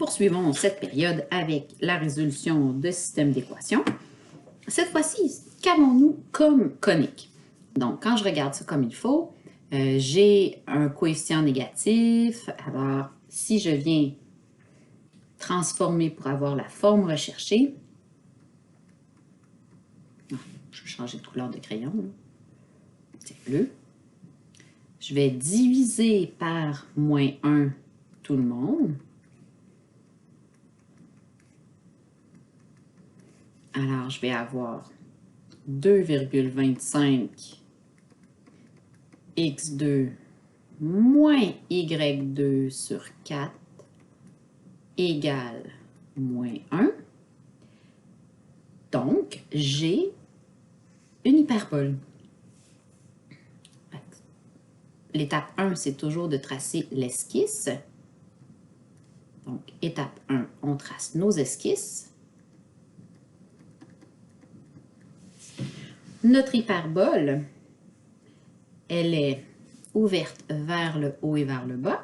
poursuivons cette période avec la résolution de systèmes d'équations. Cette fois-ci, qu'avons-nous comme conique? Donc, quand je regarde ça comme il faut, j'ai un coefficient négatif. Alors, si je viens transformer pour avoir la forme recherchée, je vais changer de couleur de crayon, c'est bleu. Je vais diviser par moins 1 tout le monde. Alors, je vais avoir 2,25 x2 moins y2 sur 4 égale moins 1. Donc, j'ai une hyperbole. L'étape 1, c'est toujours de tracer l'esquisse. Donc, étape 1, on trace nos esquisses. Notre hyperbole, elle est ouverte vers le haut et vers le bas,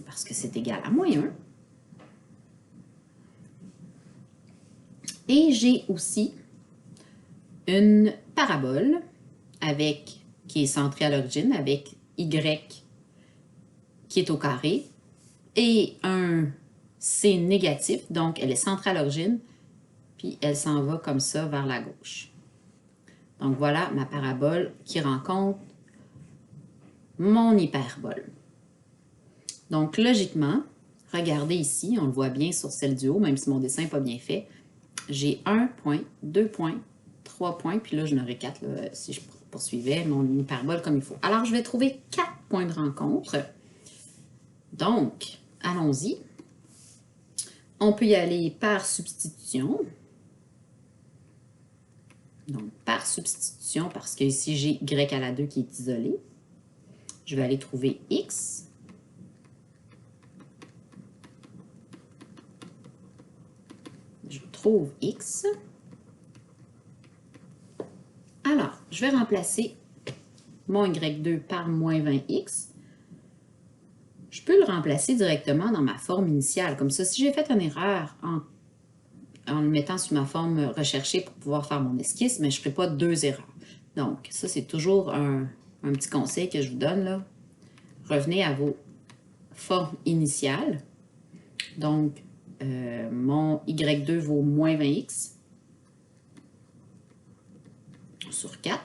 parce que c'est égal à moins 1. Et j'ai aussi une parabole qui est centrée à l'origine avec y qui est au carré et un c négatif, donc elle est centrée à l'origine, puis elle s'en va comme ça vers la gauche. Donc voilà ma parabole qui rencontre mon hyperbole. Donc logiquement, regardez ici, on le voit bien sur celle du haut, même si mon dessin n'est pas bien fait, j'ai 1 point, 2 points, 3 points, puis là, j'en aurais 4 là, si je poursuivais mon hyperbole comme il faut. Alors, je vais trouver 4 points de rencontre. Donc, allons-y. On peut y aller par substitution. Donc, par substitution, parce que ici, j'ai y à la 2 qui est isolé. Je vais aller trouver x. Je trouve x. Alors, je vais remplacer mon y2 par moins 20x. Je peux le remplacer directement dans ma forme initiale. Comme ça, si j'ai fait une erreur en le mettant sur ma forme recherchée pour pouvoir faire mon esquisse, mais je ne ferai pas 2 erreurs. Donc, ça, c'est toujours un petit conseil que je vous donne, là. Revenez à vos formes initiales. Donc, mon y2 vaut moins 20x sur 4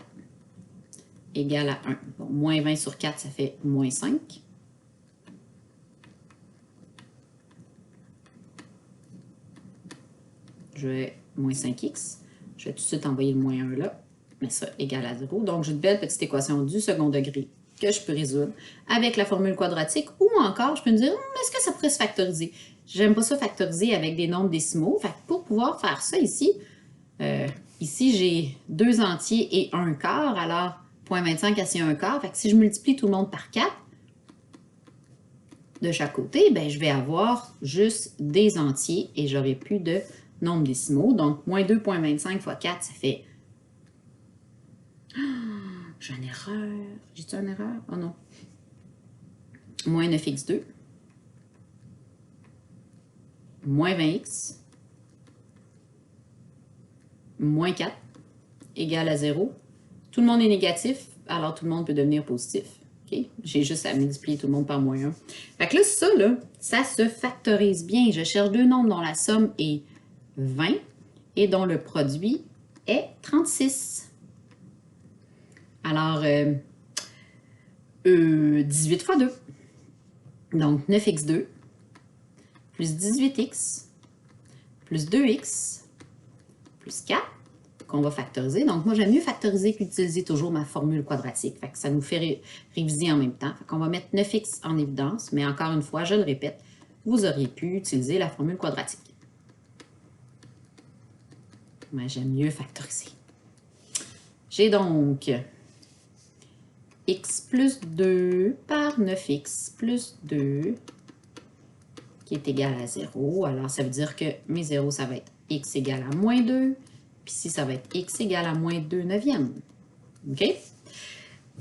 égale à 1. Bon, moins 20 sur 4, ça fait moins 5. Je vais moins 5x. Je vais tout de suite envoyer le moins 1 là. Mais ça égale à 0. Donc, j'ai une belle petite équation du second degré que je peux résoudre avec la formule quadratique ou encore, je peux me dire, est-ce que ça pourrait se factoriser? J'aime pas ça factoriser avec des nombres décimaux. Fait que pour pouvoir faire ça ici, ici, j'ai 2 entiers et 1 quart. Alors, 0,25 assis 1 quart. Fait que si je multiplie tout le monde par 4 de chaque côté, ben, je vais avoir juste des entiers et j'aurai plus de nombres décimaux. Donc, moins 2,25 fois 4, ça fait... j'ai une erreur. J'ai-tu une erreur? Oh non. Moins 9x2. Moins 20x. Moins 4 égale à 0. Tout le monde est négatif, alors tout le monde peut devenir positif. Okay? J'ai juste à multiplier tout le monde par moins 1. Fait que là, ça se factorise bien. Je cherche deux nombres dont la somme est 20 et dont le produit est 36. Alors, 18 fois 2. Donc, 9x2 plus 18x plus 2x plus 4 qu'on va factoriser. Donc, moi, j'aime mieux factoriser qu'utiliser toujours ma formule quadratique. Fait que ça nous fait réviser en même temps. Fait qu'on va mettre 9x en évidence, mais encore une fois, je le répète, vous auriez pu utiliser la formule quadratique. Mais j'aime mieux factoriser. J'ai donc x plus 2 par 9x plus 2 qui est égal à 0. Alors, ça veut dire que mes 0, ça va être x égale à moins 2. Puis ici, ça va être x égale à moins 2 neuvièmes. OK?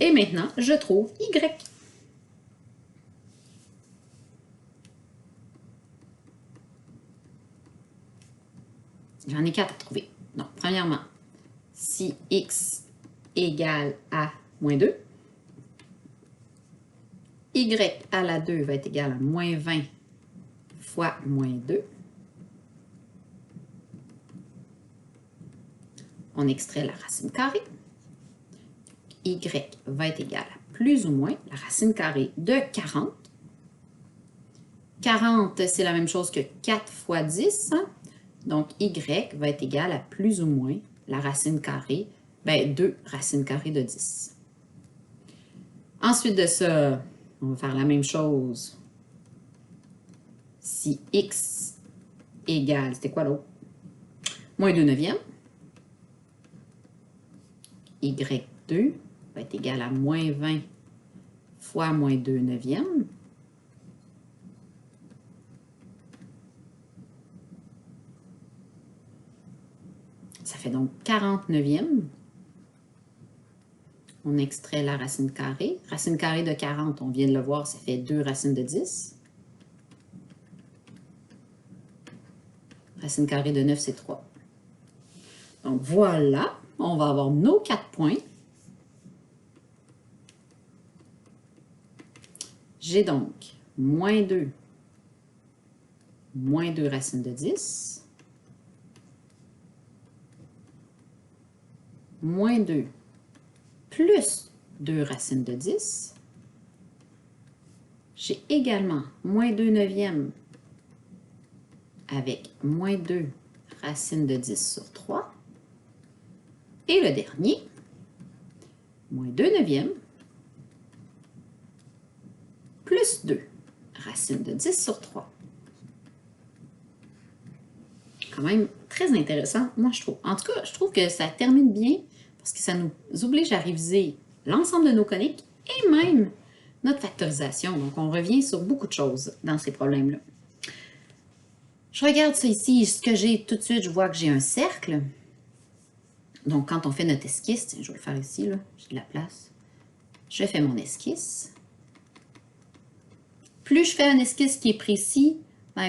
Et maintenant, je trouve y. J'en ai 4 à trouver. Donc, premièrement, si x égale à moins 2, y à la 2 va être égal à moins 20 fois moins 2. On extrait la racine carrée. Y va être égal à plus ou moins la racine carrée de 40. 40, c'est la même chose que 4 fois 10. Hein? Donc, y va être égal à plus ou moins la racine carrée, 2 racines carrées de 10. Ensuite de ça, on va faire la même chose. Si x égale, c'était quoi l'autre? Moins 2 neuvièmes. Y2 va être égal à moins 20 fois moins 2 neuvièmes. Ça fait donc 40 neuvièmes. On extrait la racine carrée. Racine carrée de 40, on vient de le voir, ça fait 2 racines de 10. Racine carrée de 9, c'est 3. Donc voilà, on va avoir nos 4 points. J'ai donc moins 2 racines de 10, moins 2 plus 2 racines de 10. J'ai également moins 2 neuvièmes avec moins 2 racines de 10 sur 3. Et le dernier, moins 2 neuvièmes plus 2 racines de 10 sur 3. Quand même très intéressant, moi je trouve. En tout cas, je trouve que ça termine bien parce que ça nous oblige à réviser l'ensemble de nos coniques et même notre factorisation. Donc, on revient sur beaucoup de choses dans ces problèmes-là. Je regarde ça ici, ce que j'ai tout de suite, je vois que j'ai un cercle. Donc, quand on fait notre esquisse, tiens, je vais le faire ici, là, j'ai de la place. Je fais mon esquisse. Plus je fais un esquisse qui est précis,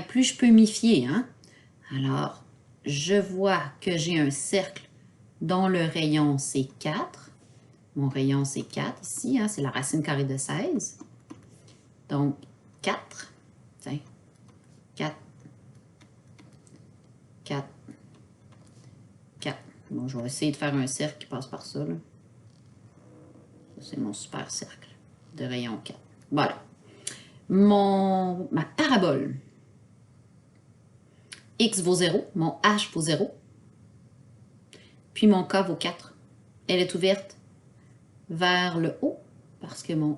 plus je peux m'y fier. Hein? Alors, je vois que j'ai un cercle dont le rayon, c'est 4. Mon rayon, c'est 4 ici, hein? C'est la racine carrée de 16. Donc, 4. Tiens, 4. 4. 4. Bon, je vais essayer de faire un cercle qui passe par ça. Ça, c'est mon super cercle de rayon 4. Voilà. Ma parabole. X vaut 0, mon H vaut 0, puis mon K vaut 4. Elle est ouverte vers le haut parce que mon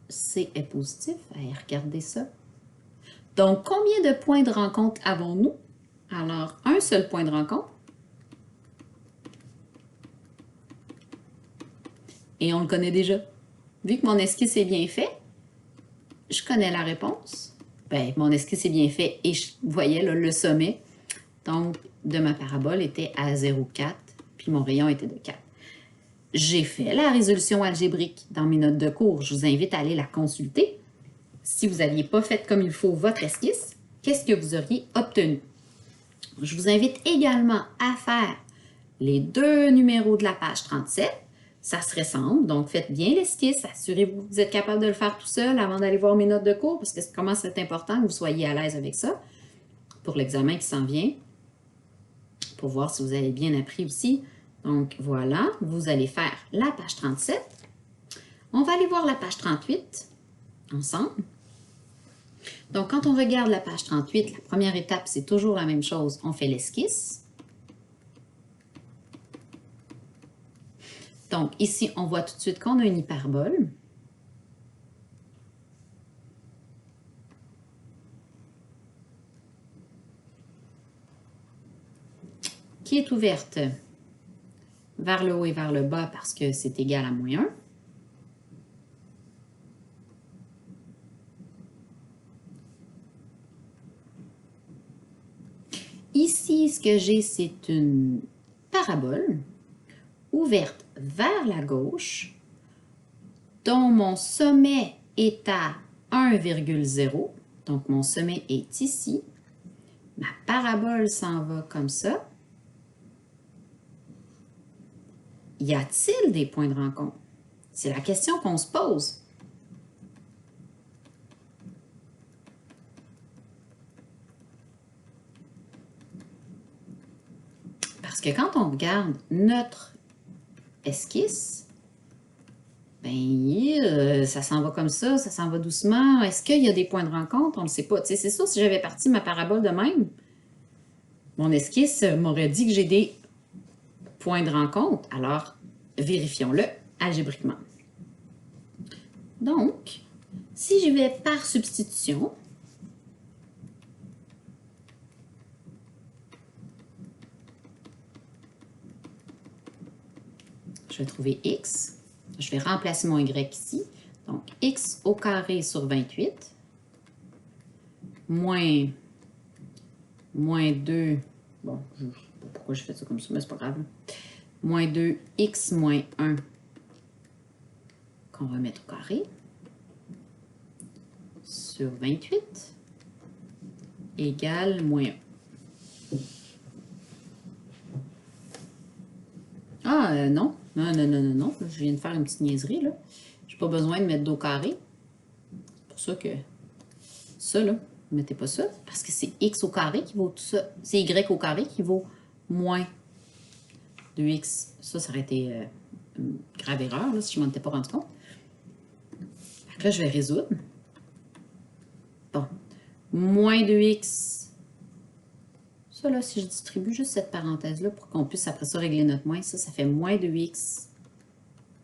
C est positif. Allez, regardez ça. Donc, combien de points de rencontre avons-nous? Alors, un seul point de rencontre. Et on le connaît déjà. Vu que mon esquisse est bien fait, je connais la réponse. Bien, mon esquisse est bien fait et je voyais là, le sommet donc, de ma parabole était à 0,4, puis mon rayon était de 4. J'ai fait la résolution algébrique dans mes notes de cours. Je vous invite à aller la consulter. Si vous n'aviez pas fait comme il faut votre esquisse, qu'est-ce que vous auriez obtenu? Je vous invite également à faire les 2 numéros de la page 37. Ça se ressemble, donc faites bien l'esquisse. Assurez-vous que vous êtes capable de le faire tout seul avant d'aller voir mes notes de cours, parce que comment c'est important que vous soyez à l'aise avec ça pour l'examen qui s'en vient, pour voir si vous avez bien appris aussi. Donc voilà, vous allez faire la page 37. On va aller voir la page 38 ensemble. Donc quand on regarde la page 38, la première étape, c'est toujours la même chose. On fait l'esquisse. Donc, ici, on voit tout de suite qu'on a une hyperbole. Qui est ouverte vers le haut et vers le bas parce que c'est égal à moins 1. Ici, ce que j'ai, c'est une parabole ouverte vers la gauche, dont mon sommet est à 1,0. Donc, mon sommet est ici. Ma parabole s'en va comme ça. Y a-t-il des points de rencontre? C'est la question qu'on se pose. Parce que quand on regarde notre esquisse, ben, ça s'en va comme ça s'en va doucement. Est-ce qu'il y a des points de rencontre? On ne le sait pas. Tu sais, c'est sûr, si j'avais parti ma parabole de même, mon esquisse m'aurait dit que j'ai des points de rencontre. Alors, vérifions-le algébriquement. Donc, si je vais par substitution, je vais trouver x. Je vais remplacer mon y ici. Donc, x au carré sur 28 moins 2. Bon, je ne sais pas pourquoi je fais ça comme ça, mais c'est pas grave. Moins 2x moins 1 qu'on va mettre au carré sur 28 égale moins 1. Ah, non. Non. Je viens de faire une petite niaiserie, là. J'ai pas besoin de mettre d'au carré. C'est pour ça que ça, là, ne mettez pas ça, parce que c'est x au carré qui vaut tout ça. C'est y au carré qui vaut moins 2x. Ça aurait été une grave erreur, là, si je ne m'en étais pas rendu compte. Donc là, je vais résoudre. Bon. Moins 2x. Ça, là, si je distribue juste cette parenthèse-là pour qu'on puisse après ça régler notre moins, ça fait moins 2x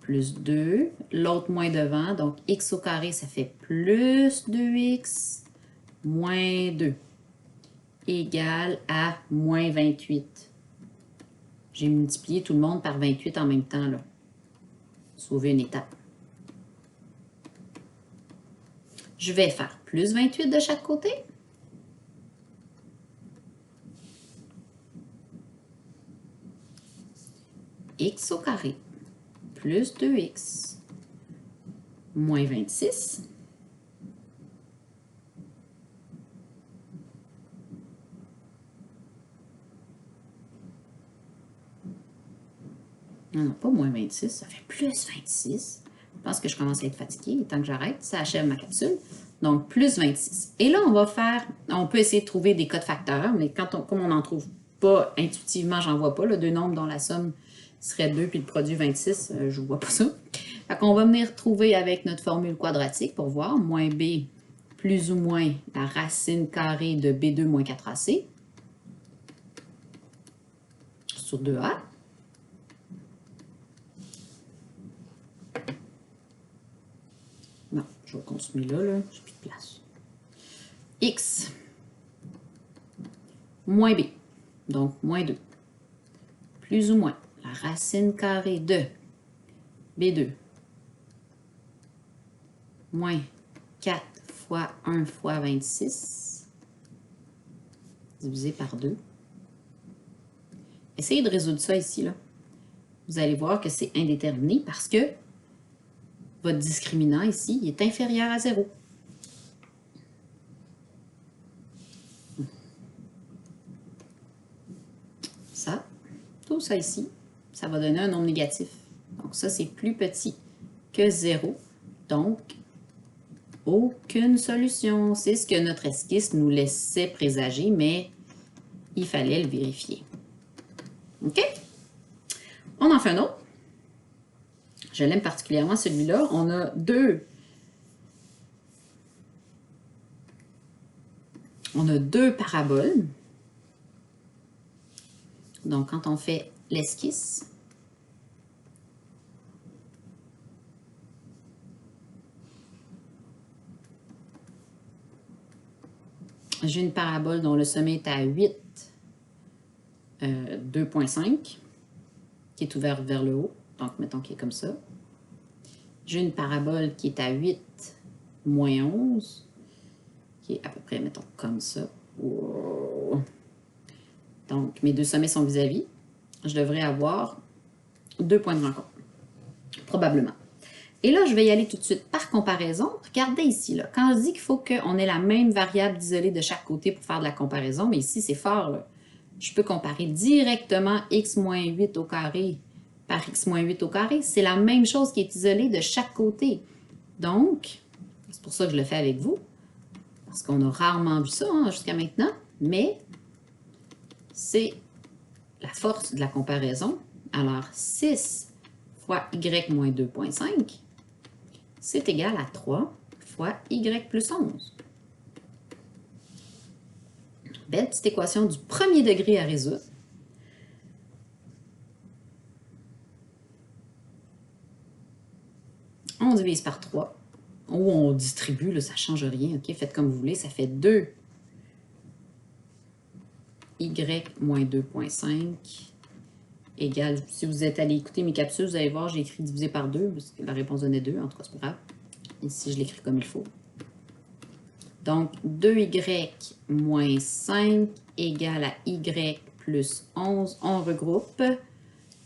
plus 2. L'autre moins devant, donc x au carré, ça fait plus 2x moins 2 égale à moins 28. J'ai multiplié tout le monde par 28 en même temps, là. Sauver une étape. Je vais faire plus 28 de chaque côté. X au carré plus 2x moins 26 non, pas moins 26, ça fait plus 26. Je pense que je commence à être fatiguée. Il est temps que j'arrête. Ça achève ma capsule. Donc, plus 26. Et là, on peut essayer de trouver des codes facteurs, mais comme on n'en trouve pas intuitivement, j'en vois pas, là, deux nombres dont la somme serait 2 puis le produit 26, je ne vois pas ça. Fait qu'on va venir trouver avec notre formule quadratique pour voir moins b plus ou moins la racine carrée de b2 moins 4ac sur 2a. Non, je vais continuer là, j'ai plus de place. X moins b, donc moins 2, plus ou moins la racine carrée de b2 moins 4 fois 1 fois 26 divisé par 2. Essayez de résoudre ça ici, là. Vous allez voir que c'est indéterminé parce que votre discriminant ici il est inférieur à 0. Ça, tout ça ici, ça va donner un nombre négatif. Donc ça, c'est plus petit que 0. Donc, aucune solution. C'est ce que notre esquisse nous laissait présager, mais il fallait le vérifier. OK? On en fait un autre. Je l'aime particulièrement celui-là. On a deux paraboles. Donc, quand on fait l'esquisse, j'ai une parabole dont le sommet est à 8, 2,5, qui est ouverte vers le haut. Donc, mettons qu'il est comme ça. J'ai une parabole qui est à 8, moins 11, qui est à peu près, mettons, comme ça. Wow. Donc, mes deux sommets sont vis-à-vis. Je devrais avoir 2 points de rencontre, probablement. Et là, je vais y aller tout de suite par comparaison. Regardez ici, là, quand je dis qu'il faut qu'on ait la même variable isolée de chaque côté pour faire de la comparaison, mais ici, c'est fort, là. Je peux comparer directement x moins 8 au carré par x moins 8 au carré. C'est la même chose qui est isolée de chaque côté. Donc, c'est pour ça que je le fais avec vous, parce qu'on a rarement vu ça jusqu'à maintenant, mais c'est la force de la comparaison. Alors, 6 fois y moins 2,5, c'est égal à 3 fois y plus 11. Belle petite équation du premier degré à résoudre. On divise par 3. Ou on distribue, là, ça ne change rien. OK? Faites comme vous voulez. Ça fait 2 y moins 2,5 égale, si vous êtes allé écouter mes capsules, vous allez voir, j'ai écrit divisé par 2, parce que la réponse donnait 2, en tout cas, c'est pas grave. Ici, je l'écris comme il faut. Donc, 2y moins 5 égale à y plus 11. On regroupe.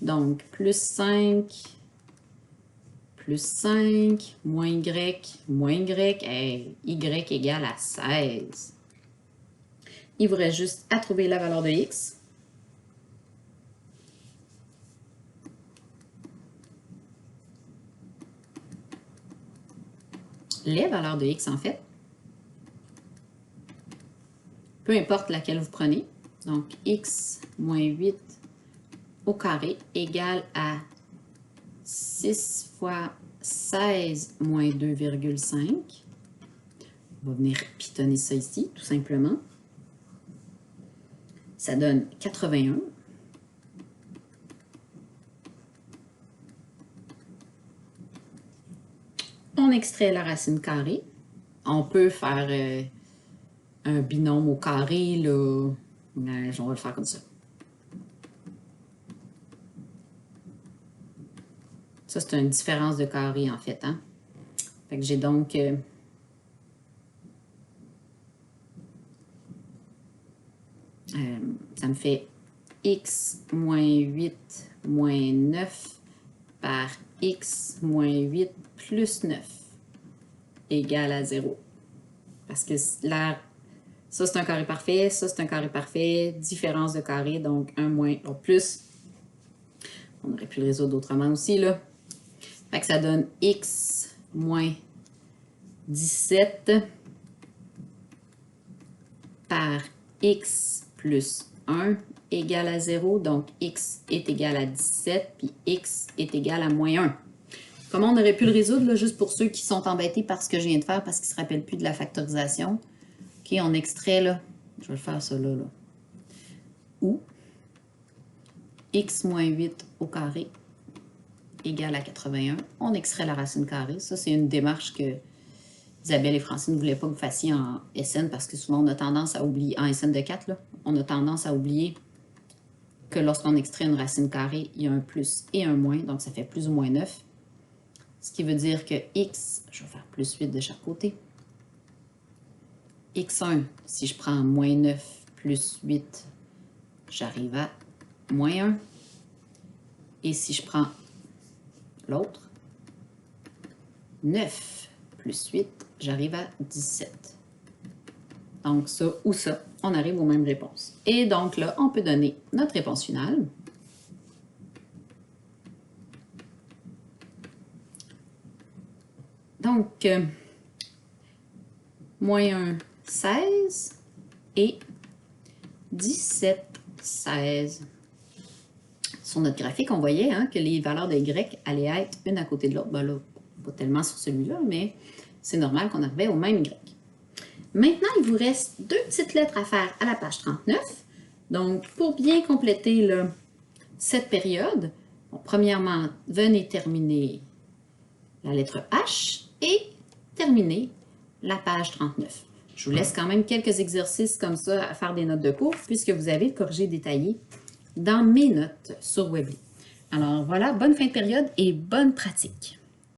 Donc, plus 5, moins y, et y égale à 16. Il vous reste juste à trouver la valeur de x. Les valeurs de x, en fait. Peu importe laquelle vous prenez. Donc, x moins 8 au carré égale à 6 fois 16 moins 2,5. On va venir pitonner ça ici, tout simplement. Ça donne 81. On extrait la racine carrée. On peut faire un binôme au carré, là. On va le faire comme ça. Ça, c'est une différence de carré, en fait. Hein? Fait que j'ai donc... ça me fait x moins 8 moins 9 par x moins 8 plus 9 égale à 0. Parce que là, ça c'est un carré parfait, ça c'est un carré parfait, différence de carré, donc 1 moins, donc plus. On aurait pu le résoudre autrement aussi, là. Fait que ça donne x moins 17 par x plus 1 égale à 0. Donc, x est égal à 17, puis x est égal à moins 1. Comment on aurait pu le résoudre, là, juste pour ceux qui sont embêtés par ce que je viens de faire, parce qu'ils ne se rappellent plus de la factorisation. OK, on extrait, là, je vais le faire ça là, ou x moins 8 au carré égale à 81. On extrait la racine carrée. Ça, c'est une démarche que Isabelle et Francine ne voulaient pas que vous fassiez en SN parce que souvent on a tendance à oublier, en SN de 4, là, on a tendance à oublier que lorsqu'on extrait une racine carrée, il y a un plus et un moins, donc ça fait plus ou moins 9. Ce qui veut dire que x, je vais faire plus 8 de chaque côté. x1, si je prends moins 9 plus 8, j'arrive à moins 1. Et si je prends l'autre, 9 plus 8, j'arrive à 17. Donc, ça ou ça, on arrive aux mêmes réponses. Et donc là, on peut donner notre réponse finale. Donc, moins 1, 16 et 17, 16. Sur notre graphique, on voyait hein, que les valeurs de y allaient être une à côté de l'autre. Ben là, pas tellement sur celui-là, mais c'est normal qu'on arrivait au même y. Maintenant, il vous reste deux petites lettres à faire à la page 39. Donc, pour bien compléter là, cette période, bon, premièrement, venez terminer la lettre H et terminer la page 39. Je vous laisse quand même quelques exercices comme ça à faire des notes de cours puisque vous avez le corrigé détaillé dans mes notes sur Weebly. Alors voilà, bonne fin de période et bonne pratique.